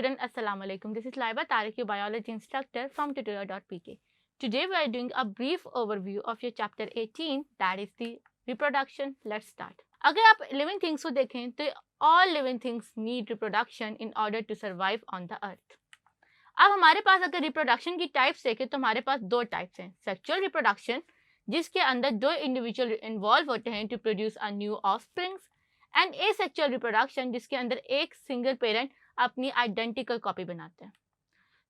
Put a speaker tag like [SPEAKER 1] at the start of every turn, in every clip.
[SPEAKER 1] student, Assalamu alaikum. This is Laiba Tariq, your biology instructor from tutorial.pk. Today we are doing a brief overview of your chapter 18, that is the reproduction. Let's start. अगर आप living things को देखें तो all living things need reproduction in order to survive on the earth. अब हमारे पास अगर reproduction की types देखें तो हमारे पास दो टाइप्स हैं. सेक्सुअल रिप्रोडक्शन जिसके अंदर दो इंडिविजुअल इन्वॉल्व होते हैं to produce a new offsprings, and asexual reproduction जिसके अंदर एक सिंगल पेरेंट अपनी आइडेंटिकल कॉपी बनाते हैं.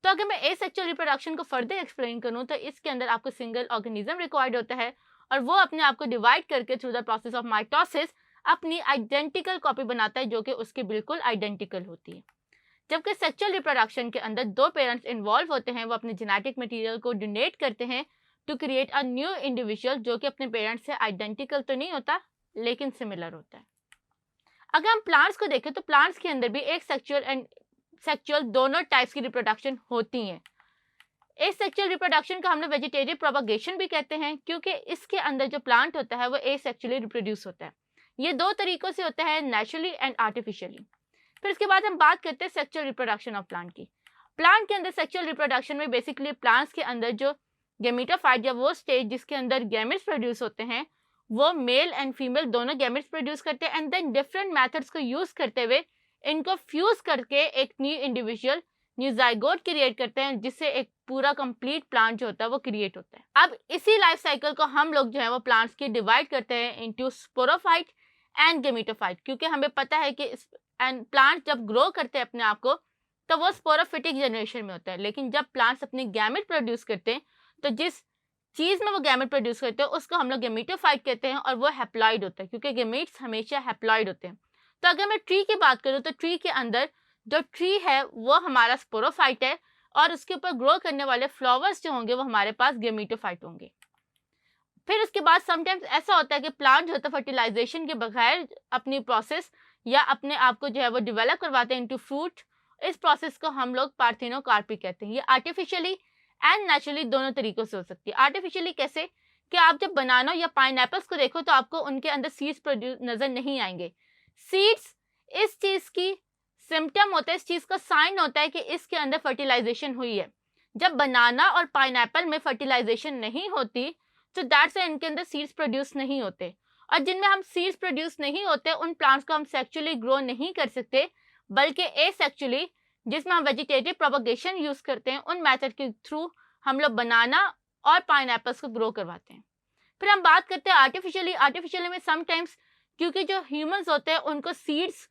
[SPEAKER 1] तो अगर मैं एसेक्सुअल रिप्रोडक्शन को फर्दर एक्सप्लेन करूं तो इसके अंदर आपको सिंगल ऑर्गेनिज्म रिक्वायर्ड होता है और वो अपने आप को डिवाइड करके through the process of mitosis अपनी आइडेंटिकल कॉपी बनाता है जो कि उसके बिल्कुल आइडेंटिकल होती है. जबकि सेक्सुअल रिप्रोडक्शन के अंदर दो पेरेंट्स इन्वॉल्व होते हैं, वो अपने जेनेटिक मटेरियल को डोनेट करते हैं to create a new individual जो कि अपने पेरेंट्स से आइडेंटिकल तो नहीं होता लेकिन सिमिलर होता है. अगर हम प्लांट्स को देखें तो प्लांट्स के अंदर भी एक सेक्सुअल एंड सेक्सुअल दोनों टाइप्स की रिप्रोडक्शन होती हैं. एसेक्सुअल रिप्रोडक्शन को हम लोग वेजिटेटिव प्रोपगेशन भी कहते हैं क्योंकि इसके अंदर जो प्लांट होता है वो एसेक्सुअली रिप्रोड्यूस होता है. ये दो तरीकों से होता है, नेचुरली एंड आर्टिफिशियली. फिर उसके बाद हम बात करते हैं सेक्सुअल रिप्रोडक्शन ऑफ प्लांट की. प्लांट के अंदर सेक्सुअल रिप्रोडक्शन में बेसिकली प्लांट्स के अंदर जो गैमेटोफाइट या वो स्टेज जिसके अंदर गैमेट्स प्रोड्यूस होते हैं वो मेल एंड फीमेल दोनों गैमेट्स प्रोड्यूस करते हैं, एंड देन डिफरेंट मेथड्स को यूज करते हुए इनको फ्यूज करके एक new individual new zygote create करते हैं जिससे एक पूरा कंप्लीट प्लांट जो होता है वो क्रिएट होता है. अब इसी लाइफ साइकिल को हम लोग जो है वो प्लांट्स की डिवाइड करते हैं इनटू स्पोरोफाइट एंड गैमेटोफाइट, क्योंकि हमें पता है कि एंड प्लांट जब ग्रो करते हैं अपने आप को तो वो स्पोरोफिटिक जनरेशन में होता है, लेकिन जब प्लांट्स अपने गैमेट प्रोड्यूस करते हैं तो जिस चीज़ में वो गैमेट प्रोड्यूस करते हैं उसको हम लोग गैमेटोफाइट कहते हैं और वो हैप्लॉइड होता है क्योंकि गैमेट्स हमेशा हैप्लॉइड होते हैं. तो अगर मैं ट्री की बात करूँ तो ट्री के अंदर जो ट्री है वो हमारा स्पोरोफाइट है और उसके ऊपर ग्रो करने वाले फ्लावर्स जो होंगे वो हमारे पास गैमेटोफाइट होंगे. फिर उसके बाद समटाइम्स ऐसा होता है कि प्लांट जो होता है फर्टिलाइजेशन के बगैर अपनी प्रोसेस या अपने आप को जो है वो डेवलप करवाते हैं इनटू फ्रूट. इस प्रोसेस को हम लोग पार्थिनोकार्पी कहते हैं. ये आर्टिफिशियली एंड नेचुरली दोनों तरीकों से हो सकती है. आर्टिफिशियली कैसे कि आप जब बनाना या पाइनएप्पल्स को देखो तो आपको उनके अंदर सीड्स प्रोड्यूस नजर नहीं आएंगे. सीड्स इस चीज की सिम्टम होता है, इस चीज का साइन होता है कि इसके अंदर फर्टिलाइजेशन हुई है. जब बनाना और पाइनएप्पल में फर्टिलाइजेशन नहीं होती तो दैट्स व्हाई इनके अंदर सीड्स प्रोड्यूस नहीं होते, और जिनमें हम सीड्स प्रोड्यूस नहीं होते उन प्लांट्स को हम सेक्सुअली ग्रो नहीं कर सकते बल्कि एसेक्सुअली जिसमें हम वेजिटेटिव प्रोपगेशन यूज करते हैं उन मेथड के थ्रू हम लोग बनाना और पाइनएप्पल्स को ग्रो करवाते हैं. फिर हम बात करते हैं आर्टिफिशियली. आर्टिफिशियली में समटाइम्स क्योंकि जो ह्यूमंस होते हैं उनको सीड्स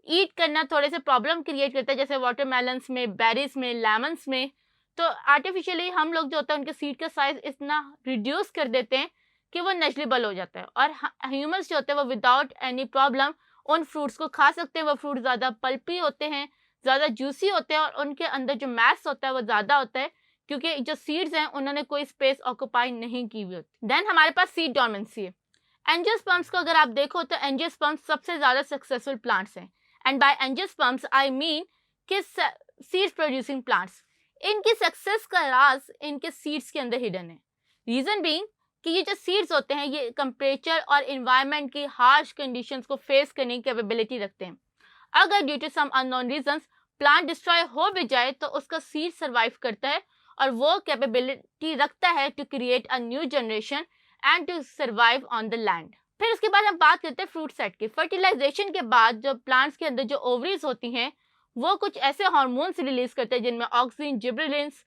[SPEAKER 1] ईट करना थोड़े से प्रॉब्लम क्रिएट करता है, जैसे वाटरमेलन्स में, बेरीज में, लेमन्स में. तो आर्टिफिशियली हम लोग जो होता है उनके सीड का साइज इतना रिड्यूस कर देते हैं कि वो नेग्लिजिबल हो जाता है, और ह्यूमंस जो होते हैं वो विदाउट एनी प्रॉब्लम उन फ्रूट्स को खा सकते हैं. वो फ्रूट ज़्यादा पल्पी होते हैं, ज़्यादा जूसी होते हैं और उनके अंदर जो मैस होता है वो ज़्यादा होता है क्योंकि जो सीड्स हैं उन्होंने कोई स्पेस ऑक्यूपाई नहीं की हुई होती. देन हमारे पास सीड डोर्मेंसी है. एंजियोस्पर्म्स को अगर आप देखो तो एंजियोस्पर्म्स सबसे ज़्यादा सक्सेसफुल प्लांट्स हैं, and by angiosperms I mean कि सीड्स प्रोड्यूसिंग प्लांट्स. इनकी सक्सेस का राज इनके सीड्स के अंदर हिडन है. रीज़न बीइंग कि ये जो सीड्स होते हैं ये टेम्परेचर और इन्वायरमेंट की हार्श कंडीशंस को फेस करने की कैपेबिलिटी रखते हैं. अगर due to some unknown reasons plant destroy हो भी जाए तो उसका सीड सर्वाइव करता है और वो कैपेबिलिटी रखता है to create a new generation and to survive on the land. फिर उसके बाद हम बात करते हैं फ्रूट सेट की. फर्टिलाइजेशन के बाद जो प्लांट्स के अंदर जो ओवरीज होती हैं वो कुछ ऐसे हार्मोन्स रिलीज करते हैं जिनमें ऑक्सिन, जिबरेलिन्स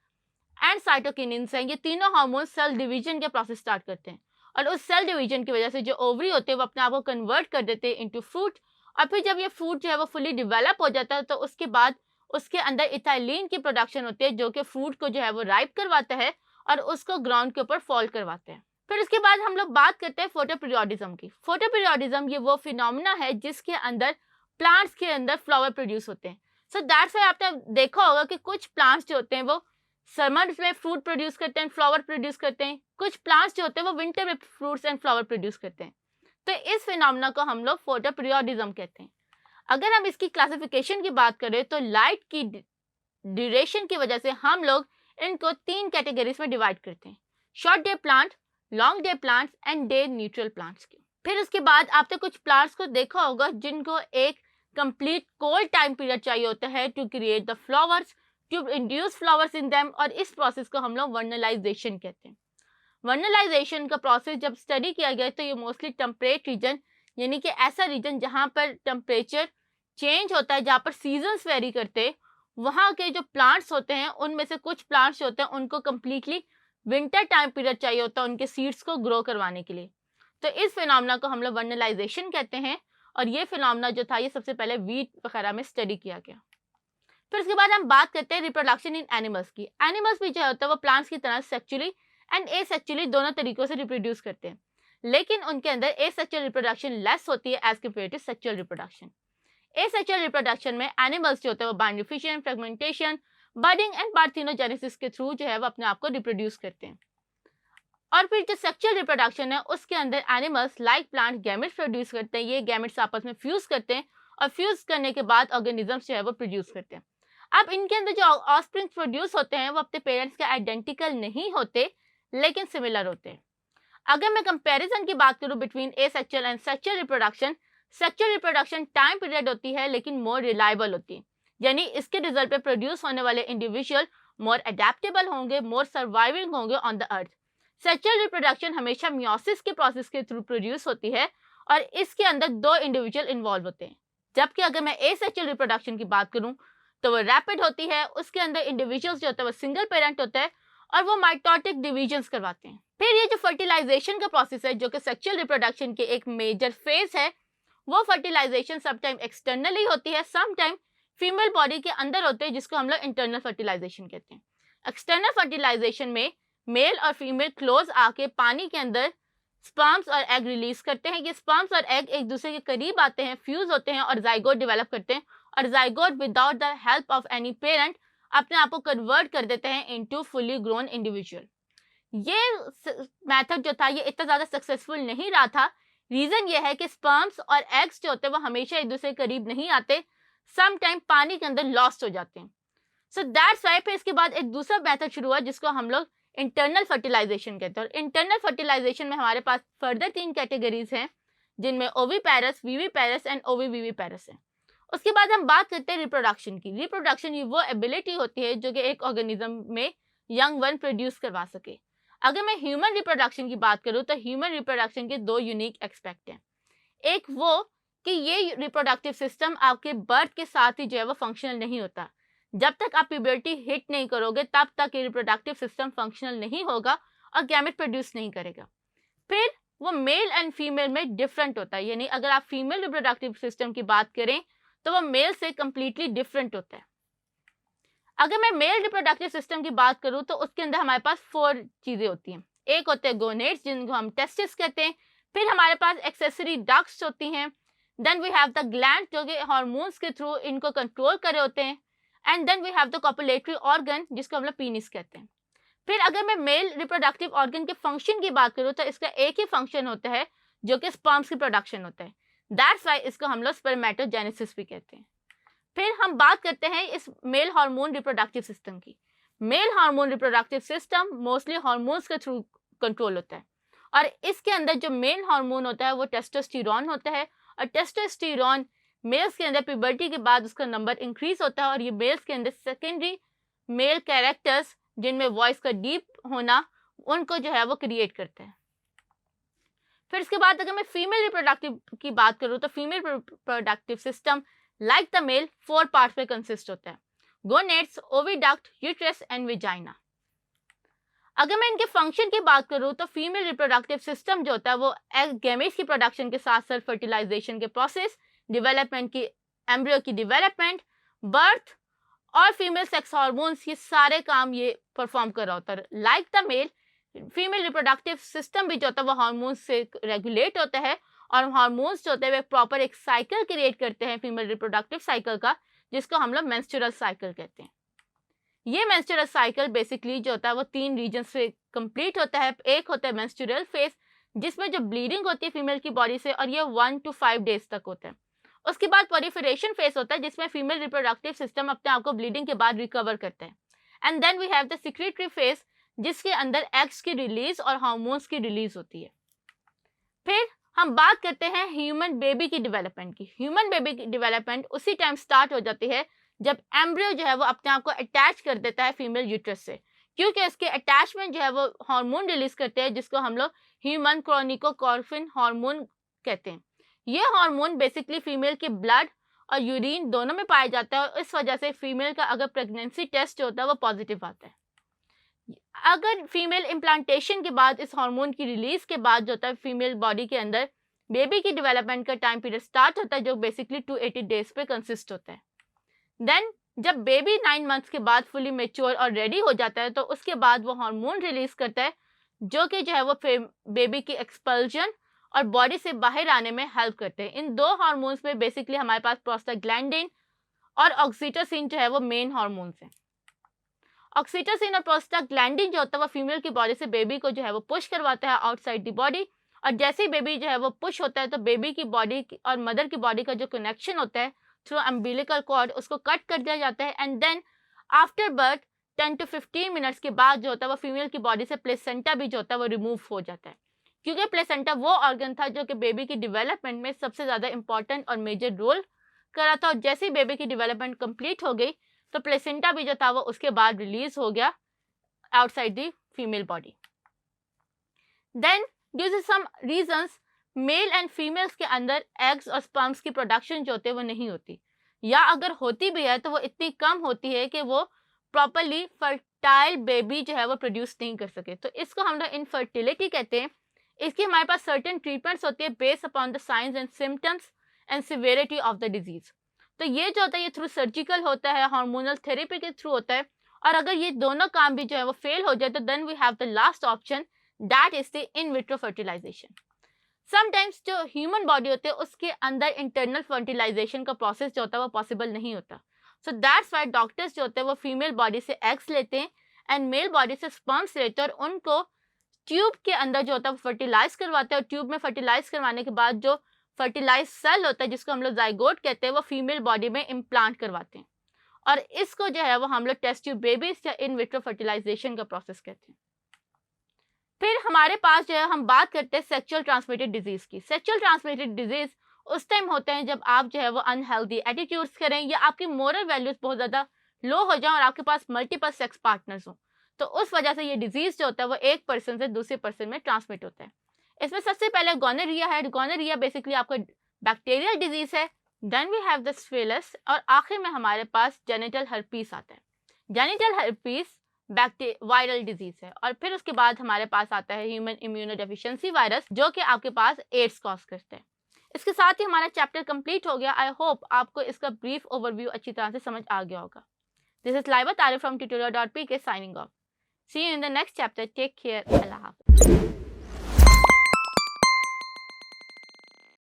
[SPEAKER 1] एंड साइटोकिनिन्स हैं. ये तीनों हार्मोन्स सेल डिवीजन के प्रोसेस स्टार्ट करते हैं और उस सेल डिवीजन की वजह से जो ओवरी होते हैं वो अपने आप को कन्वर्ट कर देते हैं इनटू फ्रूट. और फिर जब ये फ्रूट जो है वो फुली डेवलप हो जाता है तो उसके बाद उसके अंदर इथाइलिन की प्रोडक्शन होती है जो कि फ्रूट को जो है वो राइप करवाता है और उसको ग्राउंड के ऊपर फॉल करवाते हैं. फिर उसके बाद हम लोग बात करते हैं फोटोपीरियोडिज्म की. फोटोपीरियोडिज्म ये वो फिनोमेना है जिसके अंदर प्लांट्स के अंदर फ्लावर प्रोड्यूस होते हैं. सो दैट्स व्हाई आपने देखा होगा कि कुछ प्लांट्स जो होते हैं वो समर में फ्रूट प्रोड्यूस करते हैं, फ्लावर प्रोड्यूस करते हैं. कुछ प्लांट्स जो होते हैं वो विंटर में फ्रूट्स एंड फ्लावर प्रोड्यूस करते हैं. तो इस फिनोमेना को हम लोग फोटोपीरियोडिज्म कहते हैं. अगर हम इसकी क्लासिफिकेशन की बात करें तो लाइट की ड्यूरेशन की वजह से हम लोग इनको 3 कैटेगरीज में डिवाइड करते हैं, short day plant, long day plants and day neutral plants की. फिर उसके बाद आपने कुछ प्लांट्स को देखा होगा जिनको एक कंप्लीट कोल्ड टाइम पीरियड चाहिए होता है to create the flowers, to induce flowers in them, और इस प्रोसेस को हम लोग वर्नलाइजेशन कहते हैं। वर्नलाइजेशन का प्रोसेस जब स्टडी किया गया तो ये मोस्टली टेम्परेट रीजन, यानी कि ऐसा रीजन जहाँ पर टेम्परेचर चेंज होता है, जहाँ पर सीजन्स वेरी करते हैं, वहाँ के जो प्लांट्स होते हैं उनमें से कुछ प्लांट्स होते हैं उनको कम्प्लीटली विंटर टाइम पीरियड चाहिए होता है उनके सीड्स को ग्रो करवाने के लिए। तो इस फिनोमेना को हम लोग वर्नलाइजेशन कहते हैं, और ये फिनोमेना जो था ये सबसे पहले वीट वगैरह में स्टडी किया गया। फिर उसके बाद हम बात करते हैं रिप्रोडक्शन इन एनिमल्स की। एनिमल्स भी जो होता है वो प्लांट्स की तरह सेक्चुअली एंड एसेक्चुअली दोनों तरीकों से रिप्रोड्यूस करते हैं, लेकिन उनके अंदर एसेक्चुअल रिप्रोडक्शन लेस होती है as compare to sexual reproduction. Asexual reproduction में एनिमल्स जो होते हैं वो binary fission, fragmentation, budding and parthenogenesis के थ्रू जो है वो अपने आप को रिप्रोड्यूस करते हैं। और फिर जो सेक्चुअल रिप्रोडक्शन है उसके अंदर animals like plant gametes produce करते हैं। ये गैमेट्स आपस में फ्यूज करते हैं और फ्यूज करने के बाद ऑर्गेनिजम्स जो है वो प्रोड्यूस करते हैं। अब इनके अंदर जो ऑफस्प्रिंग्स प्रोड्यूस होते हैं वो अपने पेरेंट्स के आइडेंटिकल नहीं होते, लेकिन सिमिलर होते हैं। अगर मैं कंपैरिजन की बात करूं between asexual and sexual reproduction, sexual reproduction time period होती है लेकिन मोर रिलायबल होती है, यानी इसके रिजल्ट पे प्रोड्यूस होने वाले इंडिविजुअल मोर अडेप्टेबल होंगे, मोर सर्वाइविंग होंगे on the earth. Sexual reproduction हमेशा मियोसिस के प्रोसेस के थ्रू प्रोड्यूस होती है और इसके अंदर 2 इंडिविजुअल इन्वॉल्व होते हैं। जबकि अगर मैं एसेक्चुअल रिप्रोडक्शन की बात करूं तो वो रैपिड होती है, उसके अंदर इंडिविजुअल्स जो होता है वो सिंगल पेरेंट होता है और वो माइटोटिक डिविजन्स करवाते हैं। फिर ये जो फर्टिलाइजेशन का प्रोसेस है जो कि सेक्सुअल रिप्रोडक्शन के एक मेजर फेज है, वो फर्टिलाइजेशन समटाइम एक्सटर्नली होती है, समटाइम फीमेल बॉडी के अंदर होते हैं, जिसको हम लोग इंटरनल फर्टिलाइजेशन कहते हैं। एक्सटर्नल फर्टिलाइजेशन में मेल और फीमेल क्लोज आके पानी के अंदर स्पर्म्स और एग रिलीज करते हैं। ये स्पर्म्स और एग एक दूसरे के करीब आते हैं, फ्यूज होते हैं और जाइगोट डेवलप करते हैं, और zygote without the help of any parent अपने आप को कन्वर्ट कर देते हैं इनटू फुली ग्रोन इंडिविजुअल। ये मेथड जो था ये इतना ज़्यादा सक्सेसफुल नहीं रहा था। रीज़न ये है कि स्पर्म्स और एग्स जो होते हैं वो हमेशा एक दूसरे के करीब नहीं आते, सम टाइम पानी के अंदर लॉस्ट हो जाते हैं। सो दैट्स वाई फिर इसके बाद एक दूसरा मेथड शुरू हुआ जिसको हम लोग इंटरनल फर्टिलाइजेशन कहते हैं। और इंटरनल फर्टिलाइजेशन में हमारे पास फर्दर 3 कैटेगरीज हैं जिनमें ओविपेरस, विविपेरस एंड ओविविविपेरस है। उसके बाद हम बात करते हैं रिप्रोडक्शन की। रिप्रोडक्शन ये वो एबिलिटी होती है जो कि एक ऑर्गेनिज्म में यंग वन प्रोड्यूस करवा सके। अगर मैं ह्यूमन रिप्रोडक्शन की बात करूँ तो ह्यूमन रिप्रोडक्शन के 2 यूनिक एस्पेक्ट हैं। एक वो कि ये रिप्रोडक्टिव सिस्टम आपके बर्थ के साथ ही जो है वो फंक्शनल नहीं होता। जब तक आप प्यूबर्टी हिट नहीं करोगे तब तक ये रिप्रोडक्टिव सिस्टम फंक्शनल नहीं होगा और गैमेट प्रोड्यूस नहीं करेगा। फिर वो मेल एंड फीमेल में डिफरेंट होता है, यानी अगर आप फीमेल रिप्रोडक्टिव सिस्टम की बात करें तो वो मेल से कम्प्लीटली डिफरेंट होता है। अगर मैं मेल रिप्रोडक्टिव सिस्टम की बात करूं तो उसके अंदर हमारे पास 4 चीज़ें होती हैं। एक होते हैं गोनेट्स जिनको हम टेस्टिस कहते हैं, फिर हमारे पास एक्सेसरी डक्ट्स होती हैं, then we have the gland जो कि हार्मोन्स के थ्रू इनको कंट्रोल कर रहे होते हैं, and then we have the copulatory organ जिसको हम लोग पीनिस कहते हैं। फिर अगर मैं मेल रिप्रोडक्टिव ऑर्गन के फंक्शन की बात करूँ तो इसका एक ही फंक्शन होता है जो कि स्पर्म्स की प्रोडक्शन होता है। दैट्स वाई इसको हम लोग स्पर्मेटोजेनेसिस भी कहते हैं। फिर हम बात करते हैं इस मेल हार्मोन रिप्रोडक्टिव सिस्टम की। Male hormone reproductive system mostly hormones के थ्रू कंट्रोल होता है और इसके अंदर जो मेन हार्मोन होता है वो टेस्टोस्टेरोन होता है, और टेस्टोस्टेरोन मेल्स के अंदर प्यूबर्टी के बाद उसका नंबर इंक्रीज होता है और ये मेल्स के अंदर सेकेंडरी मेल कैरेक्टर्स जिनमें वॉइस का डीप होना उनको जो है वो क्रिएट करते हैं। फिर इसके बाद अगर मैं फीमेल रिप्रोडक्टिव की बात करूँ तो female reproductive system like the male 4 parts में कंसिस्ट होता है: gonads, oviduct, uterus and vagina. अगर मैं इनके फंक्शन की बात करूँ तो फीमेल रिप्रोडक्टिव सिस्टम जो होता है वो गैमेट्स की प्रोडक्शन के साथ साथ फर्टिलाइजेशन के प्रोसेस, डेवलपमेंट की, एम्ब्रियो की डेवलपमेंट, बर्थ और फीमेल सेक्स हार्मोन्स, ये सारे काम ये परफॉर्म कर रहा होता है। Like the male female reproductive system भी जो होता है वो हार्मोन्स से रेगुलेट होता है और हार्मोन्स जो होते हैं वे प्रॉपर एक साइकिल क्रिएट करते हैं फीमेल रिप्रोडक्टिव साइकिल का, जिसको हम लोग मेंस्ट्रुअल साइकिल कहते हैं। ये मेंस्ट्रुअल साइकिल बेसिकली जो होता है वो 3 रीजन से कंप्लीट होता है। एक होता है मेंस्ट्रुअल फेज जिसमें जो ब्लीडिंग होती है फीमेल की बॉडी से और ये 1 to 5 डेज तक होता है। उसके बाद प्रोलिफरेशन फेज होता है जिसमें फीमेल रिप्रोडक्टिव सिस्टम अपने आप को ब्लीडिंग के बाद रिकवर करता है। And then we have the secretory phase जिसके अंदर एग्स की रिलीज और हार्मोन्स की रिलीज होती है। फिर हम बात करते हैं ह्यूमन बेबी की डेवलपमेंट की। ह्यूमन बेबी की डेवलपमेंट उसी टाइम स्टार्ट हो जाती है जब एम्ब्रियो जो है वो अपने आप को अटैच कर देता है फीमेल यूट्रस से, क्योंकि इसके अटैचमेंट जो है वो हार्मोन रिलीज करते हैं जिसको हम लोग ह्यूमन क्रोनिकोकॉर्फिन हार्मोन कहते हैं। ये हार्मोन बेसिकली फीमेल के ब्लड और यूरिन दोनों में पाया जाता है और इस वजह से फीमेल का अगर प्रेगनेंसी टेस्ट होता है वो पॉजिटिव आता है। अगर फीमेल इम्प्लांटेशन के बाद इस हार्मोन की रिलीज के बाद जो होता है फीमेल बॉडी के अंदर बेबी की डेवलपमेंट का टाइम पीरियड स्टार्ट होता है जो बेसिकली 280 डेज पे कंसिस्ट होता है। देन जब बेबी 9 मंथ्स के बाद फुली मेच्योर और रेडी हो जाता है तो उसके बाद वो हार्मोन रिलीज करता है जो कि जो है वो बेबी की एक्सपल्जन और बॉडी से बाहर आने में हेल्प करते हैं। इन दो हार्मोन्स में बेसिकली हमारे पास प्रोस्टाग्लैंडिन और ऑक्सीटोसिन जो है वो मेन हार्मोन्स हैं। ऑक्सीटोसिन और प्रोस्टाग्लैंडिन जो होता है वो फीमेल की बॉडी से बेबी को जो है वो पुश करवाता है आउटसाइड द बॉडी, और जैसे ही बेबी जो है वो पुश होता है तो बेबी की बॉडी और मदर की बॉडी का जो कनेक्शन होता है थ्रू अम्बिलिकल कॉर्ड उसको कट कर दिया जाता है। And then after birth 10 to 15 minutes के बाद जो होता है वो फीमेल की बॉडी से प्लेसेंटा भी जो होता है वो रिमूव हो जाता है, क्योंकि प्लेसेंटा वो ऑर्गन था जो कि बेबी की डेवलपमेंट में सबसे ज़्यादा इंपॉर्टेंट और मेजर रोल करा था। और जैसे ही बेबी की डेवलपमेंट कंप्लीट हो गई तो प्लेसेंटा भी जो था वो उसके बाद रिलीज हो गया outside the female body. Then due to some reasons male and females के अंदर एग्स और स्पर्म्स की प्रोडक्शन जो होते हैं वो नहीं होती, या अगर होती भी है तो वो इतनी कम होती है कि वो प्रॉपरली फर्टाइल बेबी जो है वो प्रोड्यूस नहीं कर सके। तो इसको हम लोग इनफर्टिलिटी कहते हैं। इसकी हमारे पास सर्टेन ट्रीटमेंट्स होती है based upon the science and symptoms and severity of the disease. तो ये जो होता है ये थ्रू सर्जिकल होता है, हार्मोनल थेरेपी के थ्रू होता है, और अगर ये दोनों काम भी जो है वो फेल हो जाए तो then we have the last option, that is the in vitro fertilization. Sometimes human ह्यूमन बॉडी होती है उसके अंदर इंटरनल फर्टिलाइजेशन का प्रोसेस जो होता है वो पॉसिबल नहीं होता। सो दैट्स वाई डॉक्टर्स जो होते हैं वो फीमेल बॉडी से एग्स लेते हैं एंड मेल बॉडी से स्पर्म्स लेते हैं और उनको ट्यूब के अंदर जो होता है वो फर्टिलाइज करवाते हैं, और ट्यूब में फर्टिलाइज करवाने के बाद जो फर्टिलाइज सेल होता है जिसको हम लोग जाइगोट कहते हैं वो फीमेल बॉडी में इम्प्लांट करवाते हैं, और इसको जो है वो हम लोग टेस्ट ट्यूब बेबीज या इन विट्रो फर्टिलाइजेशन का प्रोसेस कहते हैं। फिर हमारे पास जो है हम बात करते हैं सेक्सुअल ट्रांसमिटेड डिजीज की। सेक्सुअल ट्रांसमिटेड डिजीज उस टाइम होते हैं जब आप जो है वो अनहेल्दी एटीट्यूड्स करें या आपकी मोरल वैल्यूज बहुत ज़्यादा लो हो जाए और आपके पास मल्टीपल सेक्स पार्टनर्स हो, तो उस वजह से ये डिजीज जो होता है वो एक पर्सन से दूसरे पर्सन में ट्रांसमिट होता है। इसमें सबसे पहले गोनोरिया है। गोनोरिया बेसिकली आपका बैक्टीरियल डिजीज है। Then we have the syphilis, और आखिर में हमारे पास जेनिटल हर्पीस आता है। जेनिटल हर्पीस वायरल डिजीज है, और फिर उसके बाद हमारे पास आता है ह्यूमन इम्यूनोडेफिशिएंसी वायरस जो कि आपके पास एड्स कॉज करते हैं। इसके साथ ही हमारा चैप्टर कंप्लीट हो गया। आई होप आपको इसका ब्रीफ ओवरव्यू अच्छी तरह से समझ आ गया होगा। दिस इज लाइबा तारिफ from tutorial.pk signing off. See you in the next chapter. Take care. Allah Hafiz.